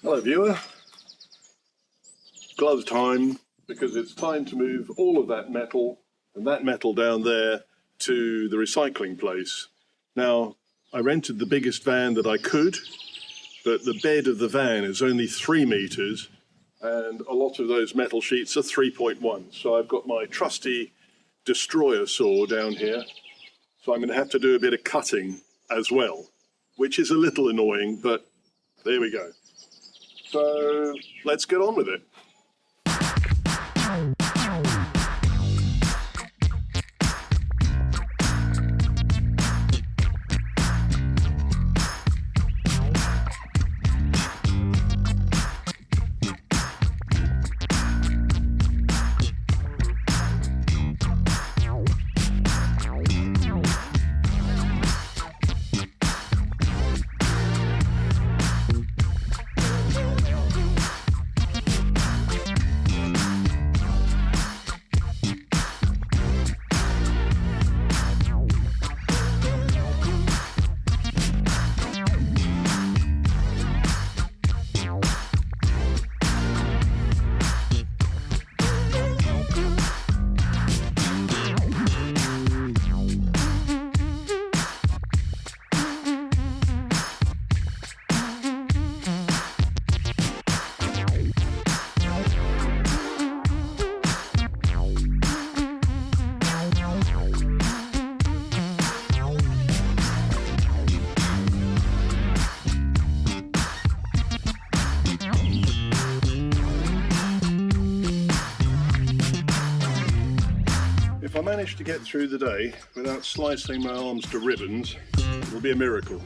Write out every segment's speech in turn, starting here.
Hello viewer, gloves time, because it's time to move all of that metal and that metal down there to the recycling place. Now, I rented the biggest van that I could, but the bed of the van is only 3 meters and a lot of those metal sheets are 3.1. So I've got my trusty destroyer saw down here. So I'm going to have to do a bit of cutting as well, which is a little annoying, but there we go. So let's get on with it. If I manage to get through the day without slicing my arms to ribbons, it will be a miracle.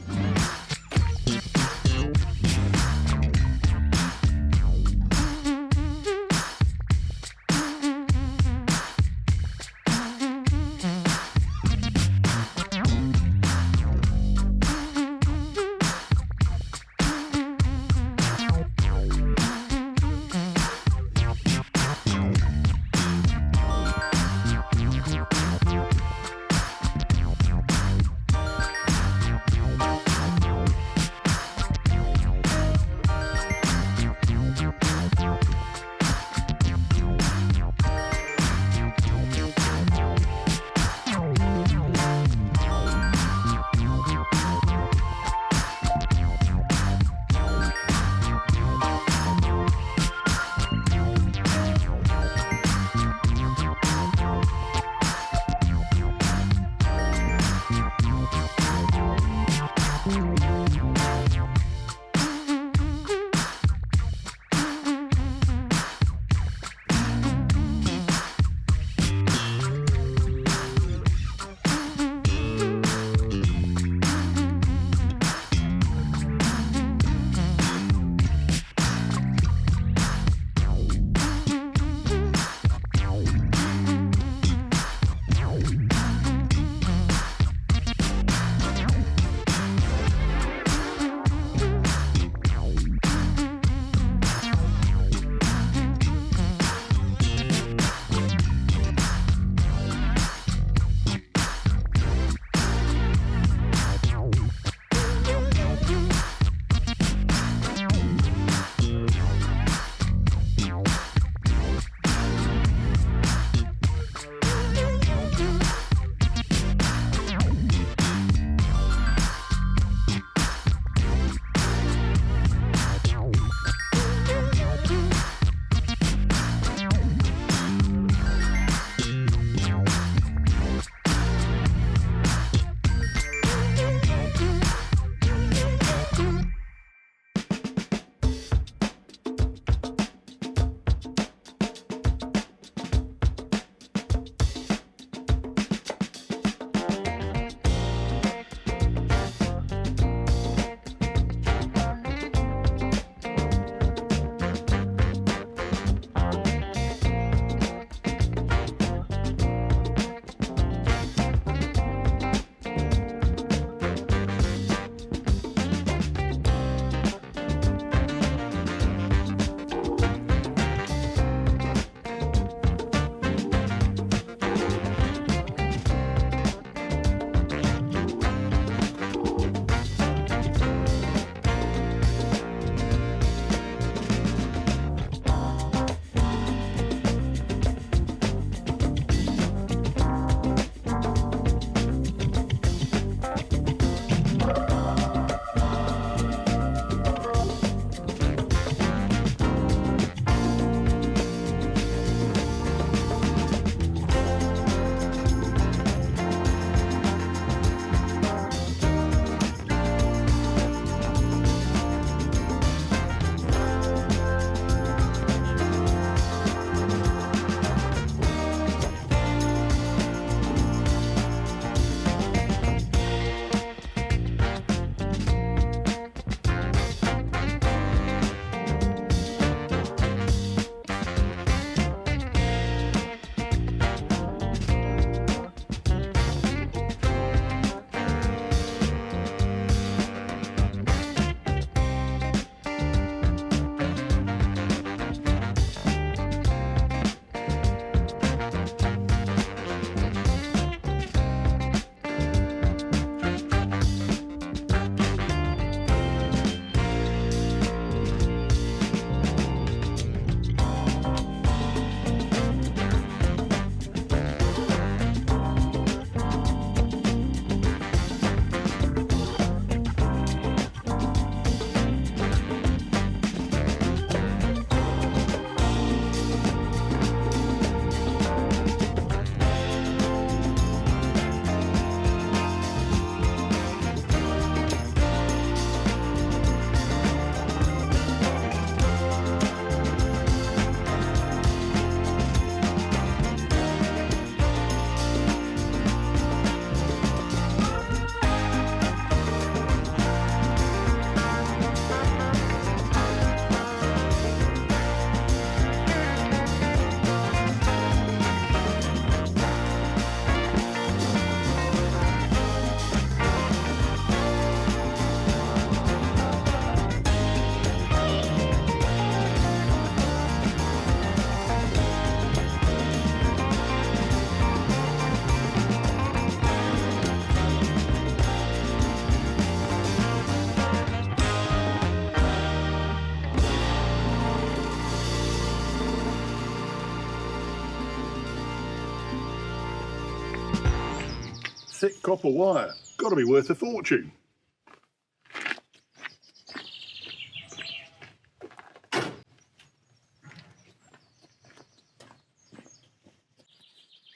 thick copper wire. Got to be worth a fortune.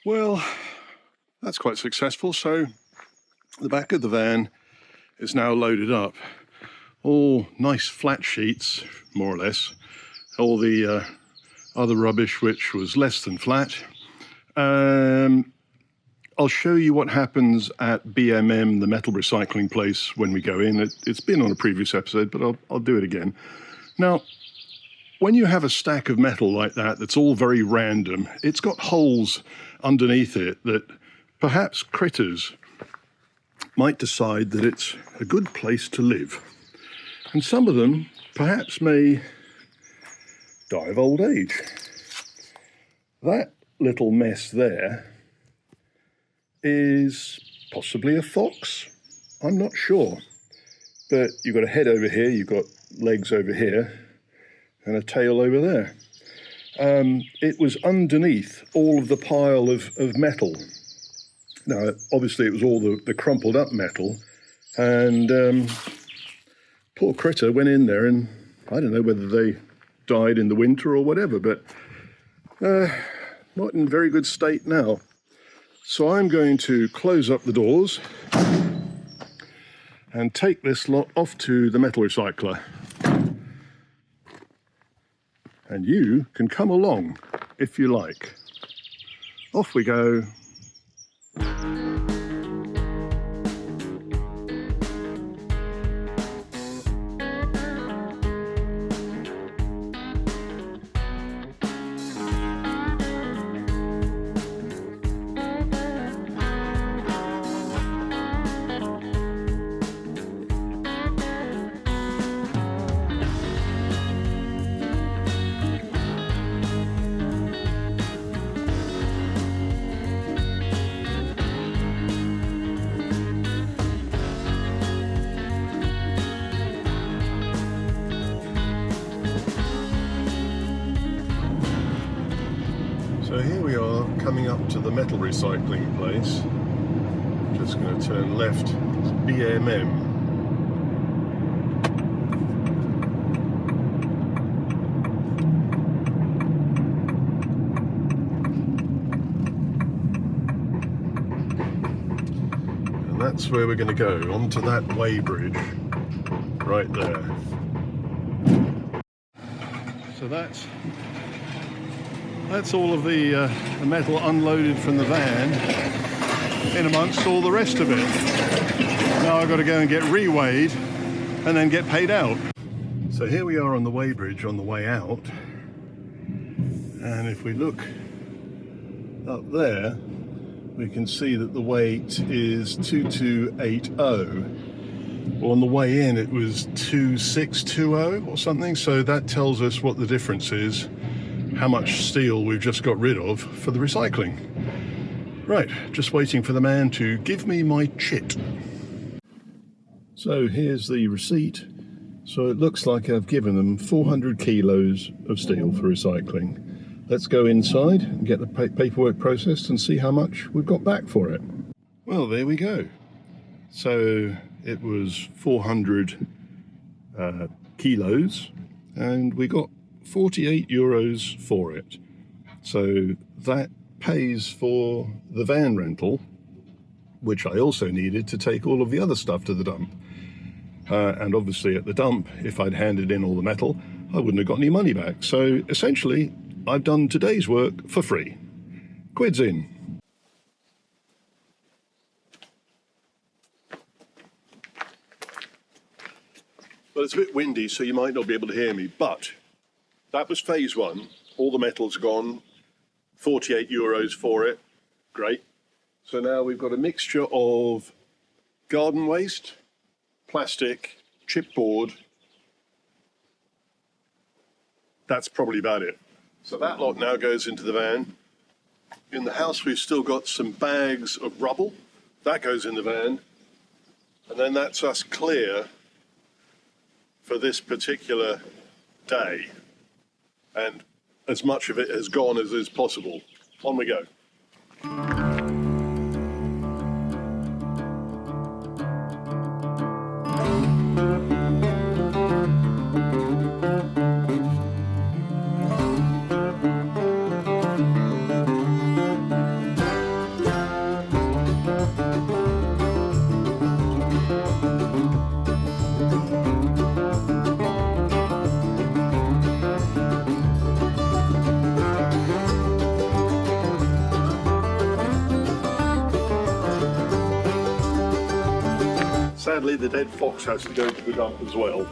Well, that's quite successful. So the back of the van is now loaded up. All nice flat sheets, more or less. All the other rubbish which was less than flat. I'll show you what happens at BMM, the metal recycling place, when we go in. It's been on a previous episode, but I'll do it again. Now, when you have a stack of metal like that, that's all very random, it's got holes underneath it that perhaps critters might decide that it's a good place to live. And some of them perhaps may die of old age. That little mess there is possibly a fox. I'm not sure. But you've got a head over here, you've got legs over here, and a tail over there. It was underneath all of the pile of metal. Now, obviously it was all the crumpled up metal, and poor critter went in there, and I don't know whether they died in the winter or whatever, but not in very good state now. So I'm going to close up the doors and take this lot off to the metal recycler. And you can come along if you like. Off we go. So here we are coming up to the metal recycling place. Just going to turn left. It's BMM. And that's where we're going to go, onto that weighbridge right there. So that's all of the metal unloaded from the van in amongst all the rest of it. Now I've got to go and get reweighed and then get paid out. So here we are on the weighbridge on the way out, and if we look up there we can see that the weight is 2280. Well, on the way in it was 2620 or something, so that tells us what the difference is, how much steel we've just got rid of for the recycling. Right, just waiting for the man to give me my chit. So here's the receipt. So it looks like I've given them 400 kilos of steel for recycling. Let's go inside and get the paperwork processed and see how much we've got back for it. Well, there we go. So it was 400 kilos, and we got 48 euros for it. So that pays for the van rental, which I also needed to take all of the other stuff to the dump. And obviously at the dump, if I'd handed in all the metal, I wouldn't have got any money back. So essentially, I've done today's work for free. Quid's in. Well, it's a bit windy, so you might not be able to hear me, but that was phase one. All the metal's gone, 48 euros for it, great. So now we've got a mixture of garden waste, plastic, chipboard. That's probably about it. So that lot now goes into the van. In the house we've still got some bags of rubble. That goes in the van. And then that's us clear for this particular day. And as much of it has gone as is possible. On we go. Sadly, the dead fox has to go to the dump as well.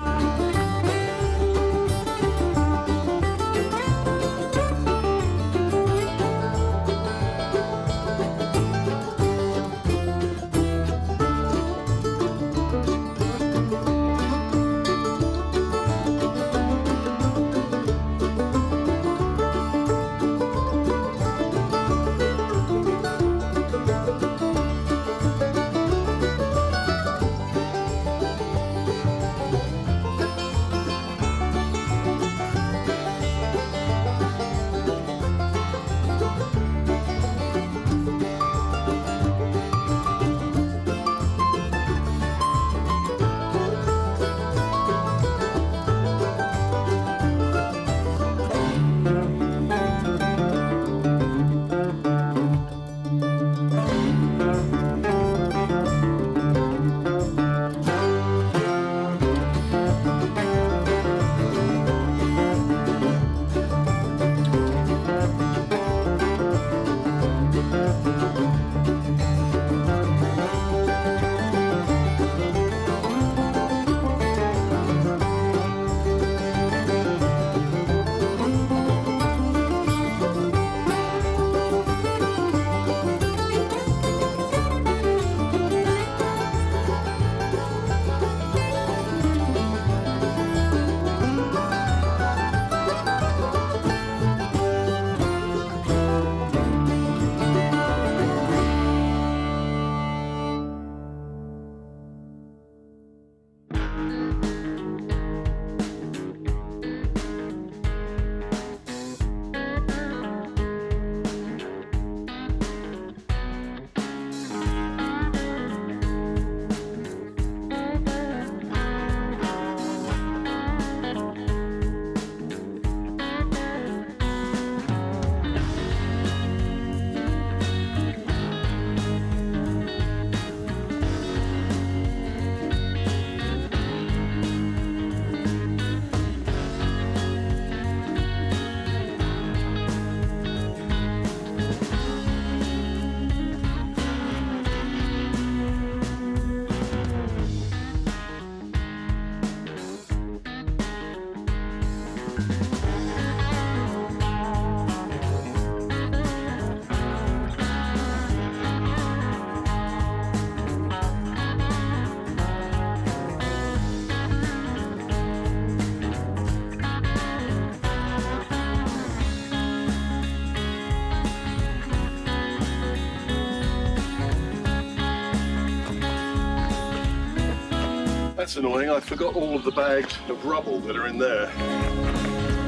That's annoying, I forgot all of the bags of rubble that are in there.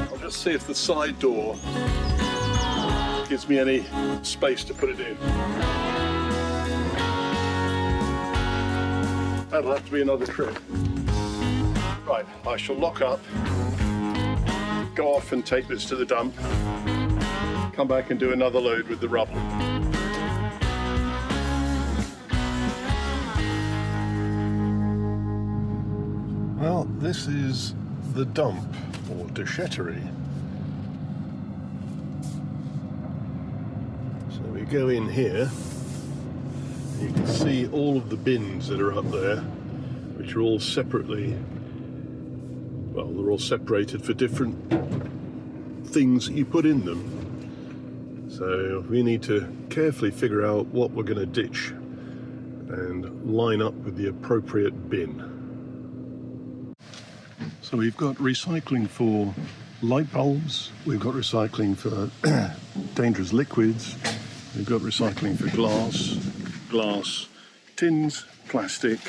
I'll just see if the side door gives me any space to put it in. That'll have to be another trip. Right, I shall lock up, go off and take this to the dump, come back and do another load with the rubble. Well, this is the dump, or déchetterie. So we go in here, you can see all of the bins that are up there, which are all separately, well, they're all separated for different things that you put in them. So we need to carefully figure out what we're going to ditch and line up with the appropriate bin. So we've got recycling for light bulbs, we've got recycling for dangerous liquids, we've got recycling for glass, tins, plastic,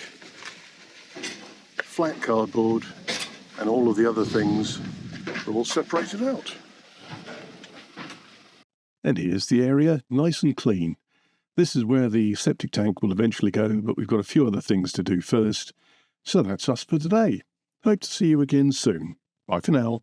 flat cardboard, and all of the other things are all separated out. And here's the area, nice and clean. This is where the septic tank will eventually go, but we've got a few other things to do first. So that's us for today. Hope to see you again soon. Bye for now.